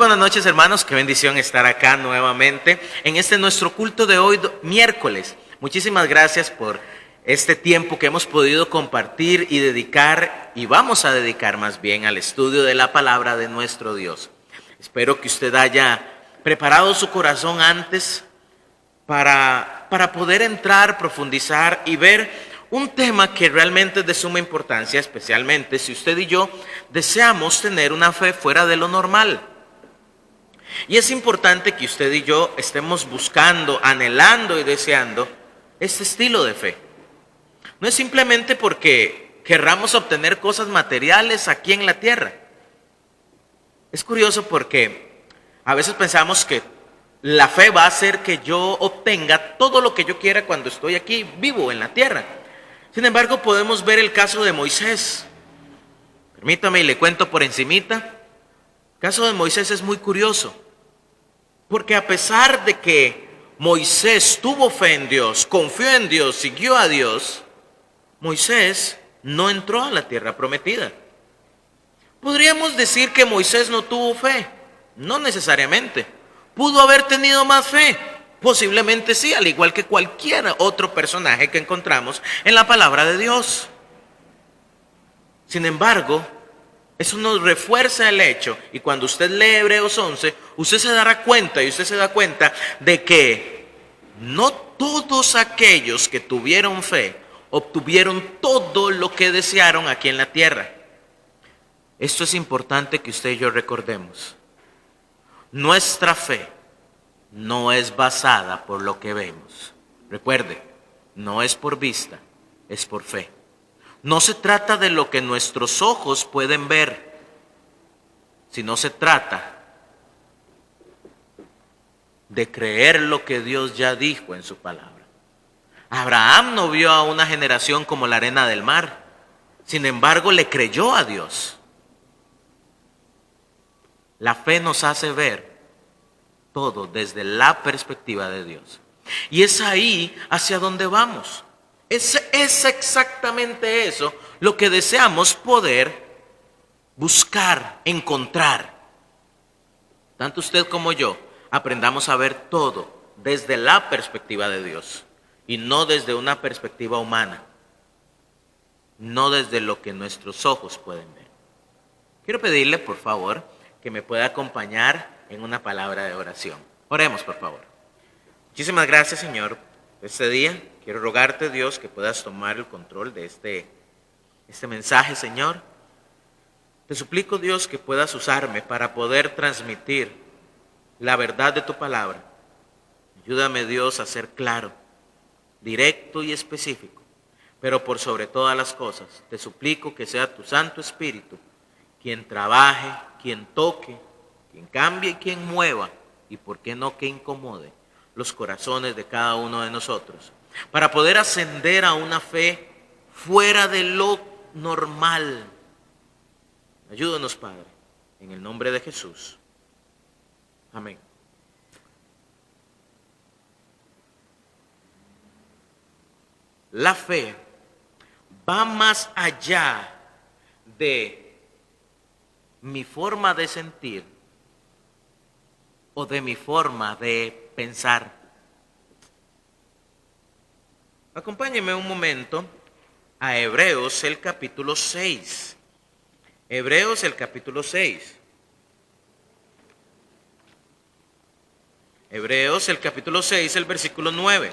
buenas noches, hermanos. Qué bendición estar acá nuevamente en este nuestro culto de hoy, miércoles. Muchísimas gracias por este tiempo que hemos podido compartir y dedicar, y vamos a dedicar más bien al estudio de la palabra de nuestro Dios. Espero que usted haya preparado su corazón antes para poder entrar, profundizar y ver un tema que realmente es de suma importancia, especialmente si usted y yo deseamos tener una fe fuera de lo normal. Y es importante que usted y yo estemos buscando, anhelando y deseando este estilo de fe. No es simplemente porque querramos obtener cosas materiales aquí en la tierra. Es curioso porque a veces pensamos que la fe va a hacer que yo obtenga todo lo que yo quiera cuando estoy aquí vivo en la tierra. Sin embargo, podemos ver el caso de Moisés. Permítame y le cuento por encimita. El caso de Moisés es muy curioso. Porque a pesar de que Moisés tuvo fe en Dios, confió en Dios, siguió a Dios, Moisés no entró a la tierra prometida. ¿Podríamos decir que Moisés no tuvo fe? No necesariamente. ¿Pudo haber tenido más fe? Posiblemente sí, al igual que cualquier otro personaje que encontramos en la palabra de Dios. Sin embargo, eso nos refuerza el hecho, y cuando usted lee Hebreos 11, usted se dará cuenta y usted se da cuenta de que no todos aquellos que tuvieron fe obtuvieron todo lo que desearon aquí en la tierra. Esto es importante que usted y yo recordemos. Nuestra fe no es basada por lo que vemos. Recuerde, no es por vista, es por fe. No se trata de lo que nuestros ojos pueden ver, sino se trata de creer lo que Dios ya dijo en su palabra. Abraham no vio a una generación como la arena del mar, sin embargo le creyó a Dios. La fe nos hace ver todo desde la perspectiva de Dios. Y es ahí hacia donde vamos. Es exactamente eso lo que deseamos poder buscar, encontrar. Tanto usted como yo aprendamos a ver todo desde la perspectiva de Dios y no desde una perspectiva humana, no desde lo que nuestros ojos pueden ver. Quiero pedirle, por favor, que me pueda acompañar en una palabra de oración. Oremos, por favor. Muchísimas gracias, Señor, por este día. Quiero rogarte, Dios, que puedas tomar el control de este mensaje, Señor. Te suplico, Dios, que puedas usarme para poder transmitir la verdad de tu palabra. Ayúdame, Dios, a ser claro, directo y específico. Pero por sobre todas las cosas, te suplico que sea tu Santo Espíritu quien trabaje, quien toque, quien cambie y quien mueva, y por qué no que incomode los corazones de cada uno de nosotros, para poder ascender a una fe fuera de lo normal. Ayúdanos, Padre, en el nombre de Jesús. Amén. La fe va más allá de mi forma de sentir o de mi forma de pensar. Acompáñeme un momento a Hebreos el capítulo 6. Hebreos el capítulo 6. Hebreos el capítulo 6, el versículo 9.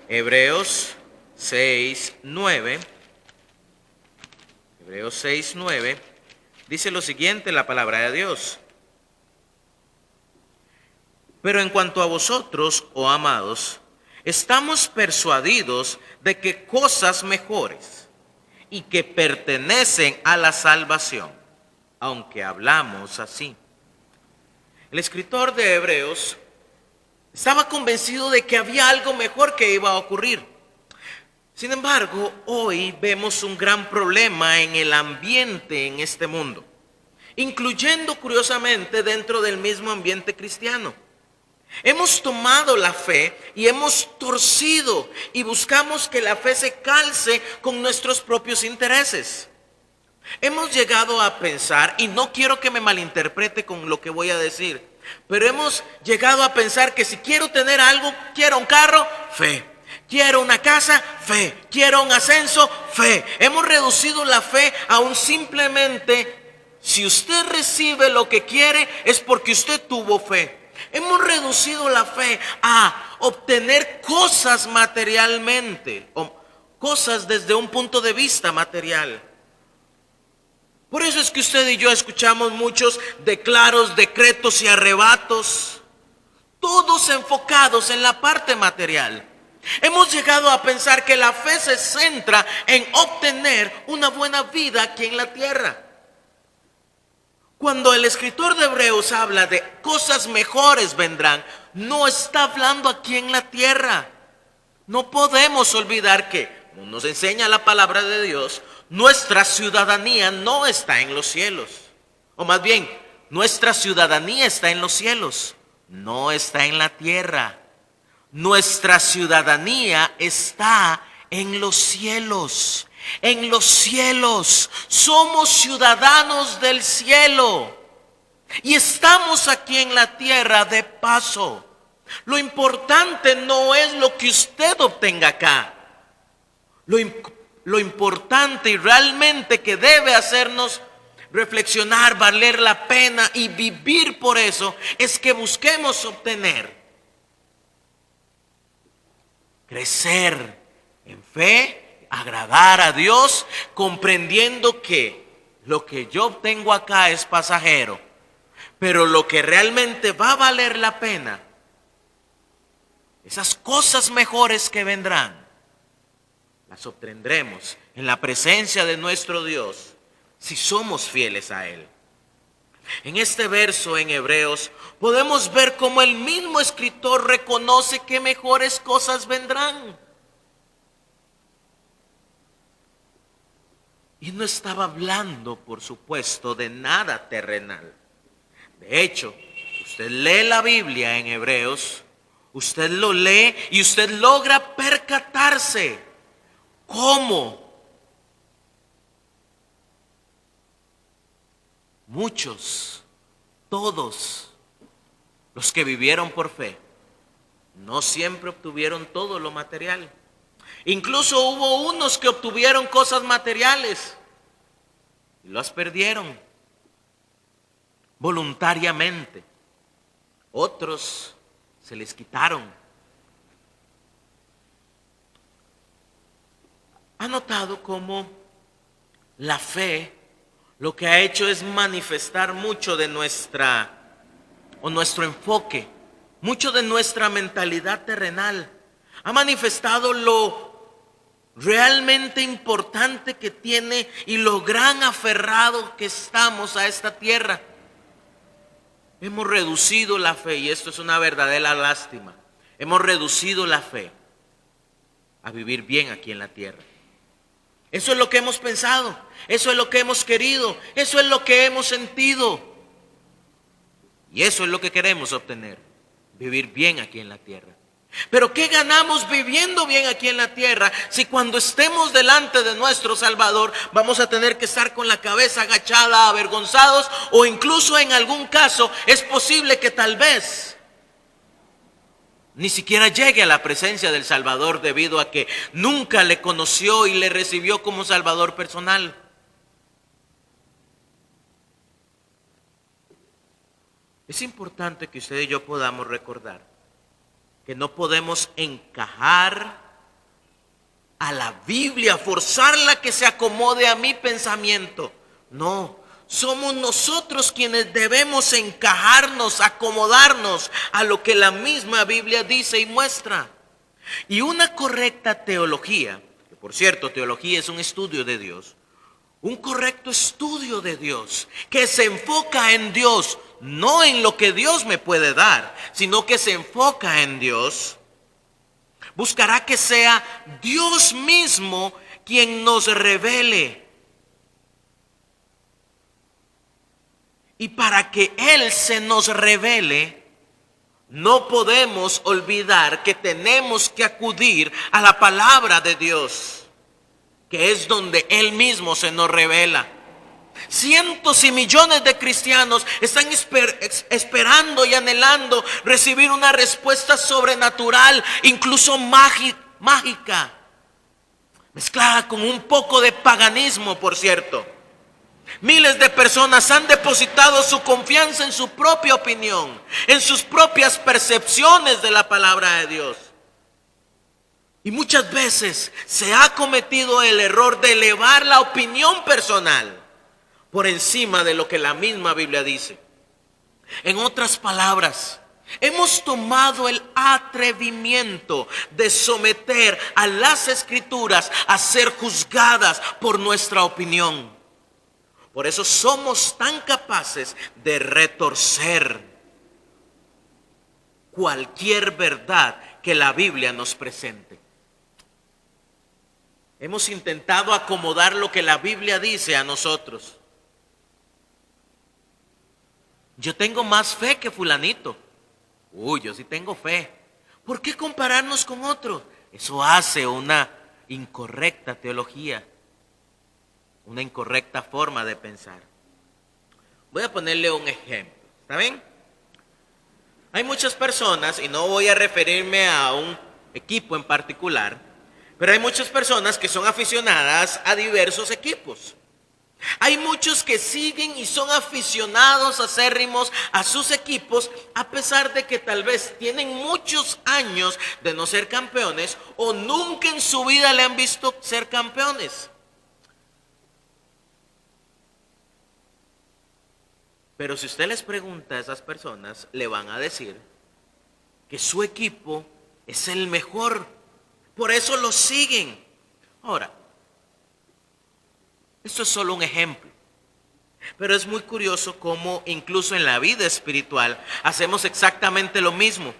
Hebreos 6, 9. Hebreos 6, 9. Dice lo siguiente la palabra de Dios. Pero en cuanto a vosotros, oh amados, estamos persuadidos de que cosas mejores y que pertenecen a la salvación, aunque hablamos así. El escritor de Hebreos estaba convencido de que había algo mejor que iba a ocurrir. Sin embargo, hoy vemos un gran problema en el ambiente en este mundo, incluyendo curiosamente dentro del mismo ambiente cristiano. Hemos tomado la fe y hemos torcido y buscamos que la fe se calce con nuestros propios intereses. Hemos llegado a pensar, y no quiero que me malinterprete con lo que voy a decir, pero hemos llegado a pensar que si quiero tener algo, quiero un carro, fe. Quiero una casa, fe. Quiero un ascenso, fe. Hemos reducido la fe a un simplemente, si usted recibe lo que quiere, es porque usted tuvo fe. Hemos reducido la fe a obtener cosas materialmente, o cosas desde un punto de vista material. Por eso es que usted y yo escuchamos muchos declaros, decretos y arrebatos, todos enfocados en la parte material. Hemos llegado a pensar que la fe se centra en obtener una buena vida aquí en la tierra. Cuando el escritor de Hebreos habla de cosas mejores vendrán, no está hablando aquí en la tierra. No podemos olvidar que, como nos enseña la palabra de Dios, nuestra ciudadanía no está en los cielos. O más bien, nuestra ciudadanía está en los cielos, no está en la tierra. Nuestra ciudadanía está en los cielos. En los cielos. Somos ciudadanos del cielo. Y estamos aquí en la tierra de paso. Lo importante no es lo que usted obtenga acá. Lo importante y realmente que debe hacernos reflexionar, valer la pena y vivir por eso, es que busquemos obtener, crecer en fe, agradar a Dios, comprendiendo que lo que yo obtengo acá es pasajero, pero lo que realmente va a valer la pena, esas cosas mejores que vendrán, las obtendremos en la presencia de nuestro Dios si somos fieles a Él. En este verso en Hebreos podemos ver cómo el mismo escritor reconoce que mejores cosas vendrán. Y no estaba hablando, por supuesto, de nada terrenal. De hecho, usted lee la Biblia en Hebreos, usted lo lee y usted logra percatarse cómo muchos, todos los que vivieron por fe, no siempre obtuvieron todo lo material. Incluso hubo unos que obtuvieron cosas materiales y las perdieron voluntariamente. Otros se les quitaron. ¿Ha notado cómo la fe lo que ha hecho es manifestar mucho de nuestro enfoque, mucho de nuestra mentalidad terrenal? Ha manifestado lo realmente importante que tiene y lo gran aferrado que estamos a esta tierra. Hemos reducido la fe, y esto es una verdadera lástima. Hemos reducido la fe a vivir bien aquí en la tierra. Eso es lo que hemos pensado, eso es lo que hemos querido, eso es lo que hemos sentido. Y eso es lo que queremos obtener, vivir bien aquí en la tierra. Pero ¿qué ganamos viviendo bien aquí en la tierra si cuando estemos delante de nuestro Salvador vamos a tener que estar con la cabeza agachada, avergonzados, o incluso en algún caso es posible que tal vez ni siquiera llegue a la presencia del Salvador debido a que nunca le conoció y le recibió como Salvador personal? Es importante que usted y yo podamos recordar que no podemos encajar a la Biblia, forzarla que se acomode a mi pensamiento. No, somos nosotros quienes debemos encajarnos, acomodarnos a lo que la misma Biblia dice y muestra. Y una correcta teología, que por cierto, teología es un estudio de Dios, un correcto estudio de Dios, que se enfoca en Dios, no en lo que Dios me puede dar, sino que se enfoca en Dios, buscará que sea Dios mismo quien nos revele. Y para que Él se nos revele, no podemos olvidar que tenemos que acudir a la palabra de Dios, que es donde Él mismo se nos revela. Cientos y millones de cristianos están esperando y anhelando recibir una respuesta sobrenatural, incluso mágica, mezclada con un poco de paganismo, por cierto. Miles de personas han depositado su confianza en su propia opinión, en sus propias percepciones de la palabra de Dios. Y muchas veces se ha cometido el error de elevar la opinión personal por encima de lo que la misma Biblia dice. En otras palabras, hemos tomado el atrevimiento de someter a las Escrituras a ser juzgadas por nuestra opinión. Por eso somos tan capaces de retorcer cualquier verdad que la Biblia nos presente. Hemos intentado acomodar lo que la Biblia dice a nosotros. Yo tengo más fe que fulanito. Yo sí tengo fe. ¿Por qué compararnos con otros? Eso hace una incorrecta teología, una incorrecta forma de pensar. Voy a ponerle un ejemplo, ¿está bien? Hay muchas personas, y no voy a referirme a un equipo en particular, pero hay muchas personas que son aficionadas a diversos equipos. Hay muchos que siguen y son aficionados acérrimos a sus equipos, a pesar de que tal vez tienen muchos años de no ser campeones o nunca en su vida le han visto ser campeones. Pero si usted les pregunta a esas personas, le van a decir que su equipo es el mejor. Por eso lo siguen. Ahora, esto es solo un ejemplo. Pero es muy curioso cómo incluso en la vida espiritual hacemos exactamente lo mismo.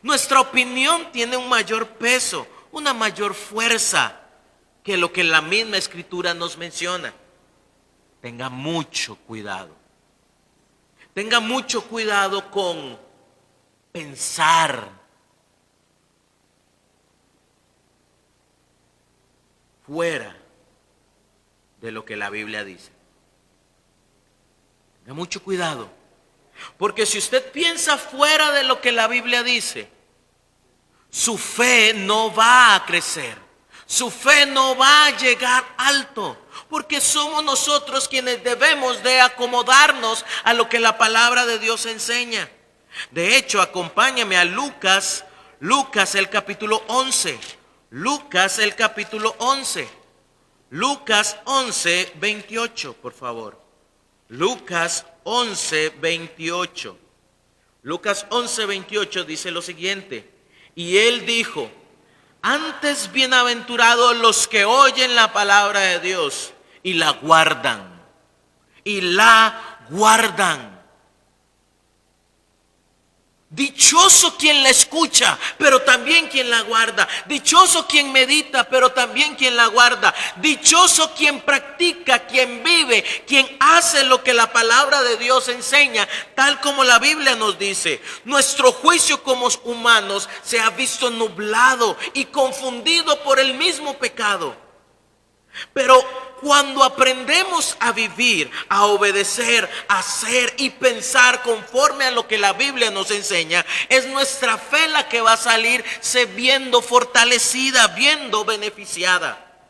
Nuestra opinión tiene un mayor peso, una mayor fuerza que lo que la misma Escritura nos menciona. Tenga mucho cuidado. Tenga mucho cuidado con pensar fuera de lo que la Biblia dice. Tenga mucho cuidado, porque si usted piensa fuera de lo que la Biblia dice, su fe no va a crecer, su fe no va a llegar alto, porque somos nosotros quienes debemos de acomodarnos a lo que la palabra de Dios enseña. De hecho, acompáñame a Lucas el capítulo 11. Lucas el capítulo 11. Lucas 11, 28, por favor. Lucas 11, 28. Lucas 11, 28 dice lo siguiente. Y él dijo: antes bienaventurados los que oyen la palabra de Dios y la guardan. Y la guardan. Dichoso quien la escucha, pero también quien la guarda. Dichoso quien medita, pero también quien la guarda. Dichoso quien practica, quien vive, quien hace lo que la palabra de Dios enseña, tal como la Biblia nos dice. Nuestro juicio como humanos se ha visto nublado y confundido por el mismo pecado. Pero cuando aprendemos a vivir, a obedecer, a hacer y pensar conforme a lo que la Biblia nos enseña, es nuestra fe la que va a salir viendo fortalecida, viendo beneficiada.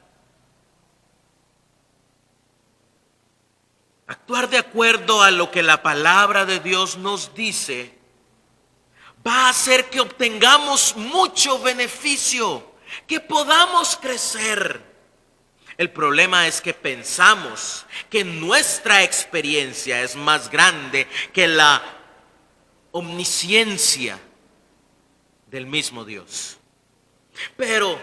Actuar de acuerdo a lo que la palabra de Dios nos dice va a hacer que obtengamos mucho beneficio, que podamos crecer. El problema es que pensamos que nuestra experiencia es más grande que la omnisciencia del mismo Dios. Pero,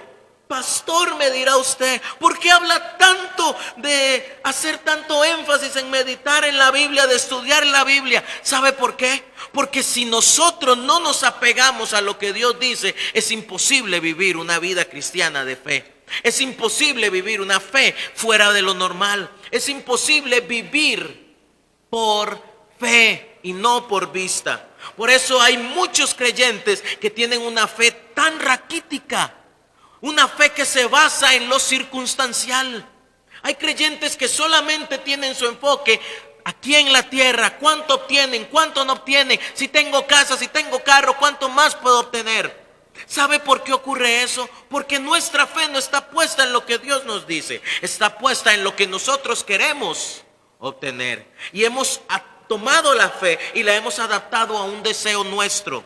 pastor, me dirá usted, ¿por qué habla tanto de hacer tanto énfasis en meditar en la Biblia, de estudiar la Biblia? ¿Sabe por qué? Porque si nosotros no nos apegamos a lo que Dios dice, es imposible vivir una vida cristiana de fe. Es imposible vivir una fe fuera de lo normal. Es imposible vivir por fe y no por vista. Por eso hay muchos creyentes que tienen una fe tan raquítica, una fe que se basa en lo circunstancial. Hay creyentes que solamente tienen su enfoque aquí en la tierra. ¿Cuánto obtienen? ¿Cuánto no obtienen? Si tengo casa, si tengo carro, ¿cuánto más puedo obtener? ¿Sabe por qué ocurre eso? Porque nuestra fe no está puesta en lo que Dios nos dice. Está puesta en lo que nosotros queremos obtener. Y hemos tomado la fe y la hemos adaptado a un deseo nuestro.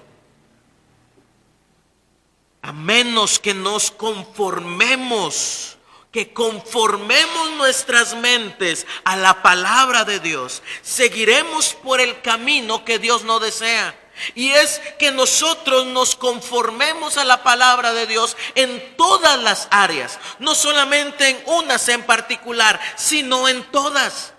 A menos que nos conformemos, que conformemos nuestras mentes a la palabra de Dios, seguiremos por el camino que Dios no desea. Y es que nosotros nos conformemos a la palabra de Dios en todas las áreas, no solamente en unas en particular, sino en todas.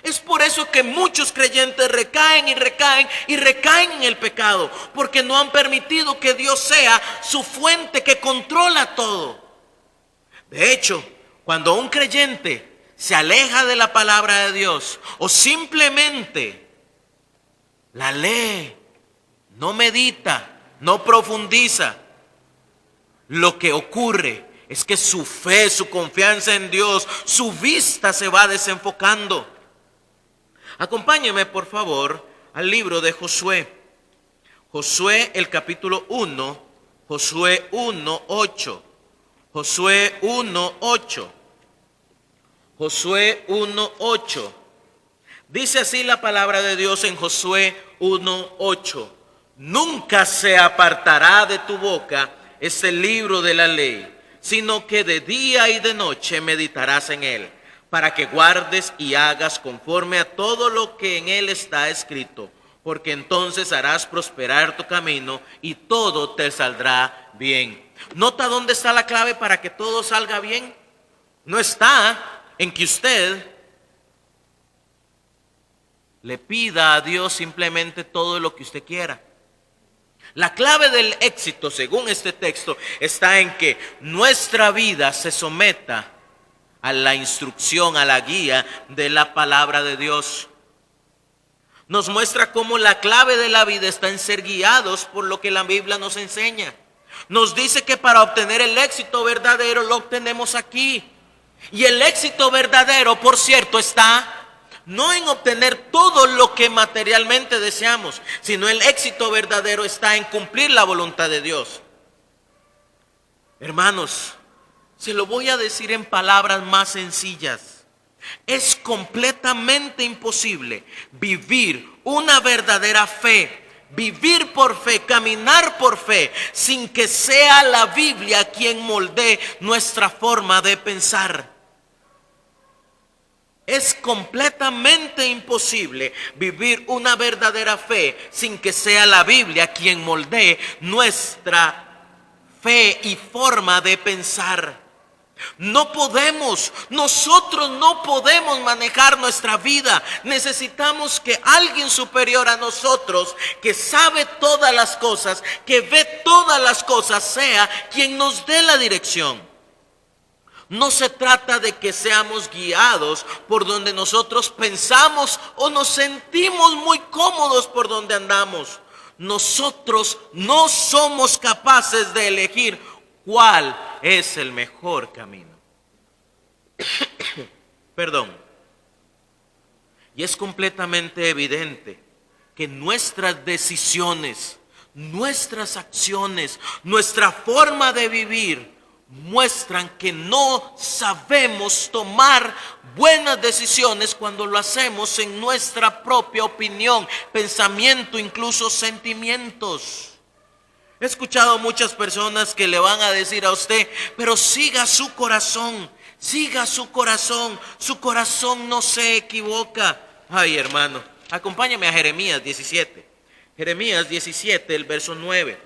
Es por eso que muchos creyentes recaen y recaen y recaen en el pecado, porque no han permitido que Dios sea su fuente que controla todo. De hecho, cuando un creyente se aleja de la palabra de Dios o simplemente la lee, no medita, no profundiza, lo que ocurre es que su fe, su confianza en Dios, su vista se va desenfocando. Acompáñeme por favor al libro de Josué. Josué el capítulo 1, Josué 1:8. Josué 1:8. Josué 1:8. Dice así la palabra de Dios en Josué 1:8. Nunca se apartará de tu boca este libro de la ley, sino que de día y de noche meditarás en él, para que guardes y hagas conforme a todo lo que en él está escrito, porque entonces harás prosperar tu camino y todo te saldrá bien. ¿Nota dónde está la clave para que todo salga bien? No está en que usted le pida a Dios simplemente todo lo que usted quiera. La clave del éxito, según este texto, está en que nuestra vida se someta a la instrucción, a la guía de la palabra de Dios. Nos muestra cómo la clave de la vida está en ser guiados por lo que la Biblia nos enseña. Nos dice que para obtener el éxito verdadero lo obtenemos aquí. Y el éxito verdadero, por cierto, está no en obtener todo lo que materialmente deseamos, sino el éxito verdadero está en cumplir la voluntad de Dios. Hermanos, se lo voy a decir en palabras más sencillas. Es completamente imposible vivir una verdadera fe, vivir por fe, caminar por fe, sin que sea la Biblia quien moldee nuestra forma de pensar. Es completamente imposible vivir una verdadera fe sin que sea la Biblia quien moldee nuestra fe y forma de pensar. Nosotros no podemos manejar nuestra vida. Necesitamos que alguien superior a nosotros, que sabe todas las cosas, que ve todas las cosas, sea quien nos dé la dirección. No se trata de que seamos guiados por donde nosotros pensamos o nos sentimos muy cómodos por donde andamos. Nosotros no somos capaces de elegir cuál es el mejor camino. Perdón. Y es completamente evidente que nuestras decisiones, nuestras acciones, nuestra forma de vivir muestran que no sabemos tomar buenas decisiones cuando lo hacemos en nuestra propia opinión, pensamiento, incluso sentimientos. He escuchado muchas personas que le van a decir a usted, pero siga su corazón no se equivoca. Ay, hermano, acompáñame a Jeremías 17. Jeremías 17, el verso 9.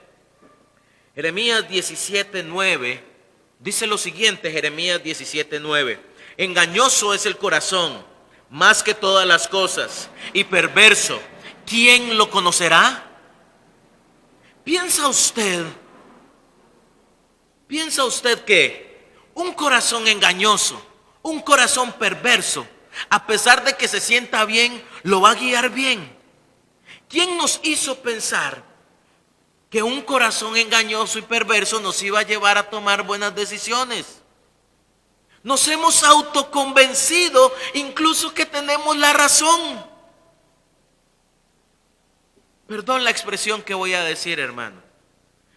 Jeremías 17, 9. Dice lo siguiente, Jeremías 17:9. Engañoso es el corazón, más que todas las cosas, y perverso. ¿Quién lo conocerá? ¿Piensa usted que un corazón engañoso, un corazón perverso, a pesar de que se sienta bien, lo va a guiar bien? ¿Quién nos hizo pensar que un corazón engañoso y perverso nos iba a llevar a tomar buenas decisiones? Nos hemos autoconvencido incluso que tenemos la razón. Perdón la expresión que voy a decir, hermano,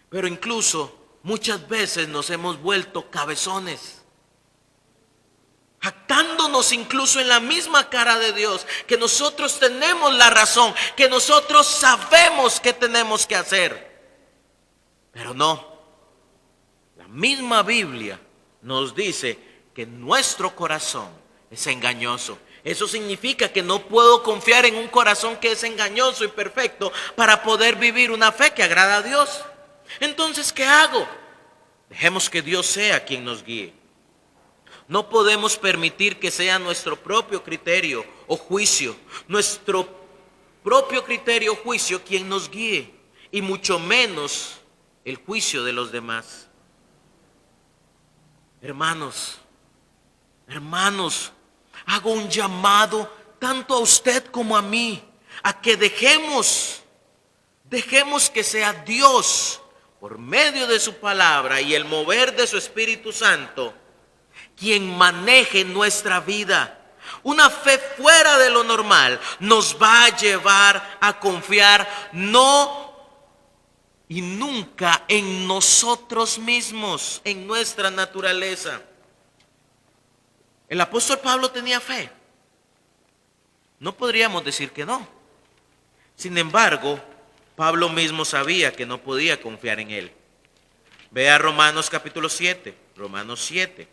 pero incluso muchas veces nos hemos vuelto cabezones, jactándonos incluso en la misma cara de Dios, que nosotros tenemos la razón, que nosotros sabemos qué tenemos que hacer. Pero no, la misma Biblia nos dice que nuestro corazón es engañoso. Eso significa que no puedo confiar en un corazón que es engañoso y perfecto para poder vivir una fe que agrada a Dios. Entonces, ¿qué hago? Dejemos que Dios sea quien nos guíe. No podemos permitir que sea nuestro propio criterio o juicio, nuestro propio criterio o juicio quien nos guíe, y mucho menos el juicio de los demás. Hermanos, hago un llamado tanto a usted como a mí, a que dejemos que sea Dios, por medio de su palabra y el mover de su Espíritu Santo, quien maneje nuestra vida. Una fe fuera de lo normal nos va a llevar a confiar no y nunca en nosotros mismos, en nuestra naturaleza. ¿El apóstol Pablo tenía fe? No podríamos decir que no. Sin embargo, Pablo mismo sabía que no podía confiar en él. Vea Romanos capítulo 7, Romanos 7,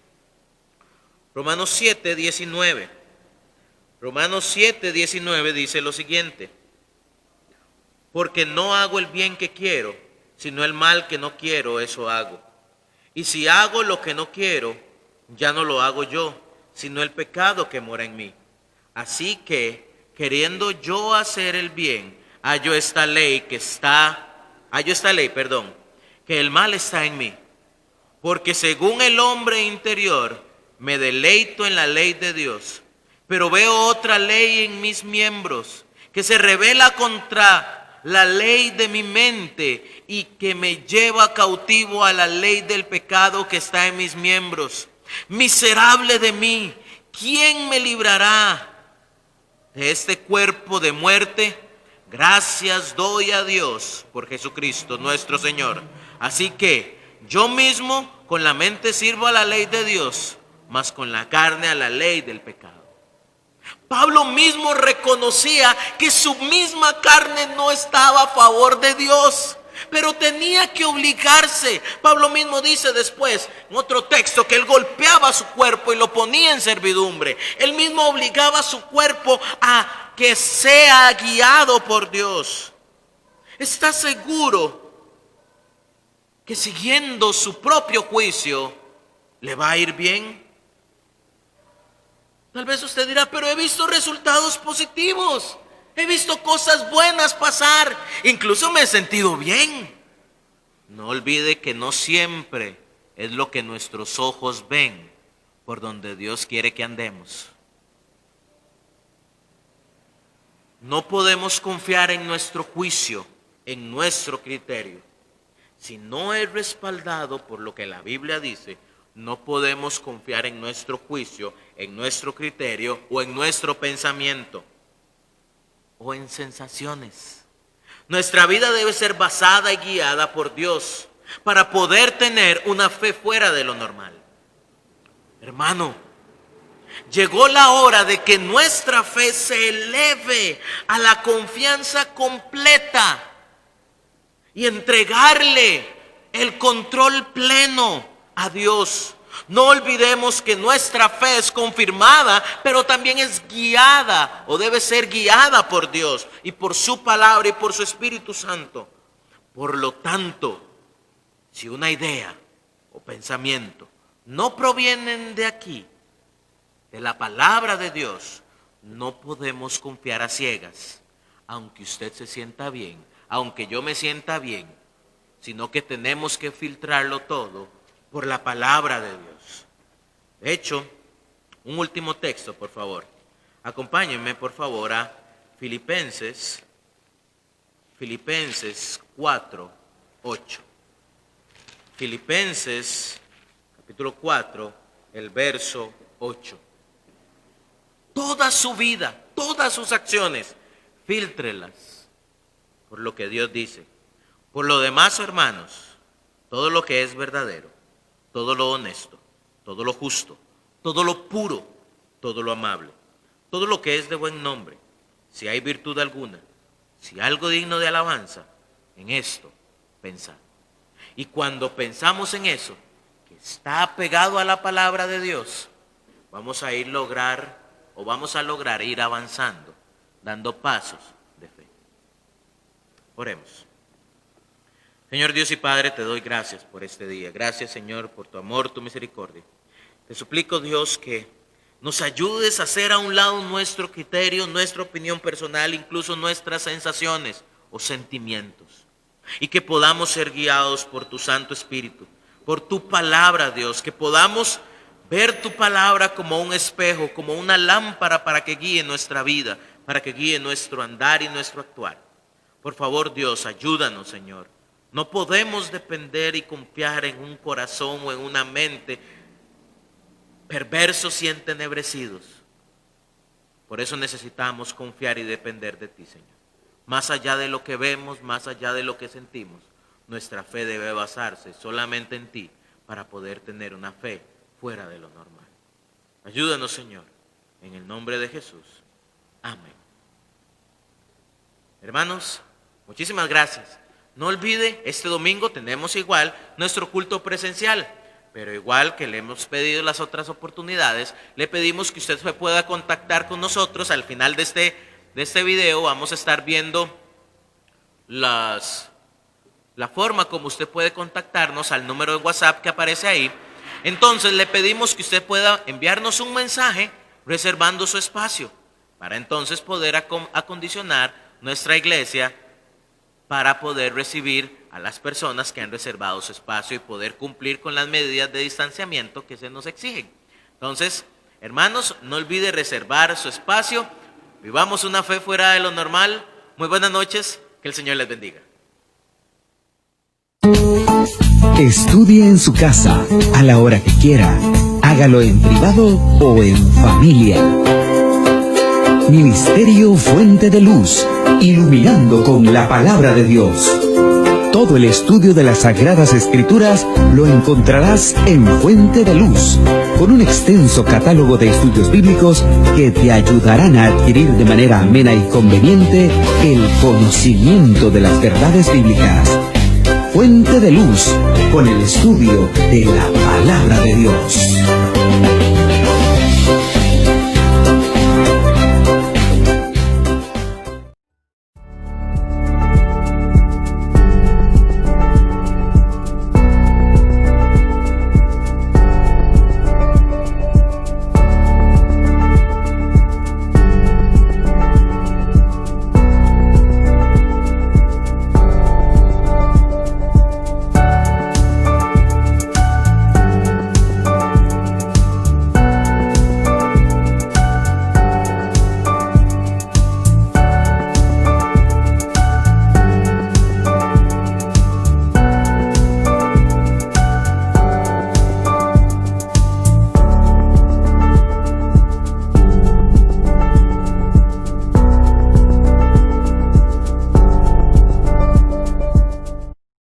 19. Romanos 7, 19 dice lo siguiente: porque no hago el bien que quiero, sino el mal que no quiero, eso hago. Y si hago lo que no quiero, ya no lo hago yo, sino el pecado que mora en mí. Así que, queriendo yo hacer el bien, hallo esta ley, que el mal está en mí. Porque según el hombre interior, me deleito en la ley de Dios, pero veo otra ley en mis miembros, que se rebela contra la ley de mi mente y que me lleva cautivo a la ley del pecado que está en mis miembros. Miserable de mí, ¿quién me librará de este cuerpo de muerte? Gracias doy a Dios por Jesucristo nuestro Señor. Así que yo mismo con la mente sirvo a la ley de Dios, mas con la carne a la ley del pecado. Pablo mismo reconocía que su misma carne no estaba a favor de Dios, pero tenía que obligarse. Pablo mismo dice después, en otro texto, que él golpeaba su cuerpo y lo ponía en servidumbre. Él mismo obligaba a su cuerpo a que sea guiado por Dios. ¿Está seguro que siguiendo su propio juicio le va a ir bien? Tal vez usted dirá, pero he visto resultados positivos. He visto cosas buenas pasar. Incluso me he sentido bien. No olvide que no siempre es lo que nuestros ojos ven por donde Dios quiere que andemos. No podemos confiar en nuestro juicio, en nuestro criterio. Si no es respaldado por lo que la Biblia dice, no podemos confiar en nuestro juicio, en nuestro criterio o en nuestro pensamiento o en sensaciones. Nuestra vida debe ser basada y guiada por Dios para poder tener una fe fuera de lo normal. Hermano, llegó la hora de que nuestra fe se eleve a la confianza completa y entregarle el control pleno a Dios. No olvidemos que nuestra fe es confirmada, pero también es guiada o debe ser guiada por Dios y por su palabra y por su Espíritu Santo. Por lo tanto, si una idea o pensamiento no provienen de aquí, de la palabra de Dios, no podemos confiar a ciegas, aunque usted se sienta bien, aunque yo me sienta bien, sino que tenemos que filtrarlo todo por la palabra de Dios. De hecho, un último texto, por favor. Acompáñenme, por favor, a Filipenses 4:8. Filipenses capítulo 4, el verso 8. Toda su vida, todas sus acciones, fíltrelas por lo que Dios dice. Por lo demás, hermanos, todo lo que es verdadero, todo lo honesto, todo lo justo, todo lo puro, todo lo amable, todo lo que es de buen nombre, si hay virtud alguna, si algo digno de alabanza, en esto pensad. Y cuando pensamos en eso, que está pegado a la palabra de Dios, vamos a lograr ir avanzando, dando pasos de fe. Oremos. Señor Dios y Padre, te doy gracias por este día. Gracias, Señor, por tu amor, tu misericordia. Te suplico, Dios, que nos ayudes a hacer a un lado nuestro criterio, nuestra opinión personal, incluso nuestras sensaciones o sentimientos. Y que podamos ser guiados por tu Santo Espíritu, por tu palabra, Dios. Que podamos ver tu palabra como un espejo, como una lámpara para que guíe nuestra vida, para que guíe nuestro andar y nuestro actuar. Por favor, Dios, ayúdanos, Señor. No podemos depender y confiar en un corazón o en una mente perversos y entenebrecidos. Por eso necesitamos confiar y depender de ti, Señor. Más allá de lo que vemos, más allá de lo que sentimos, nuestra fe debe basarse solamente en ti para poder tener una fe fuera de lo normal. Ayúdanos, Señor, en el nombre de Jesús. Amén. Hermanos, muchísimas gracias. No olvide, este domingo tenemos igual nuestro culto presencial, pero igual que le hemos pedido las otras oportunidades, le pedimos que usted se pueda contactar con nosotros. Al final de este video vamos a estar viendo la forma como usted puede contactarnos al número de WhatsApp que aparece ahí. Entonces le pedimos que usted pueda enviarnos un mensaje reservando su espacio para entonces poder acondicionar nuestra iglesia para poder recibir a las personas que han reservado su espacio y poder cumplir con las medidas de distanciamiento que se nos exigen. Entonces, hermanos, no olvide reservar su espacio. Vivamos una fe fuera de lo normal. Muy buenas noches. Que el Señor les bendiga. Estudie en su casa, a la hora que quiera. Hágalo en privado o en familia. Ministerio Fuente de Luz, iluminando con la palabra de Dios. Todo el estudio de las Sagradas Escrituras lo encontrarás en Fuente de Luz, con un extenso catálogo de estudios bíblicos que te ayudarán a adquirir de manera amena y conveniente el conocimiento de las verdades bíblicas. Fuente de Luz, con el estudio de la palabra de Dios.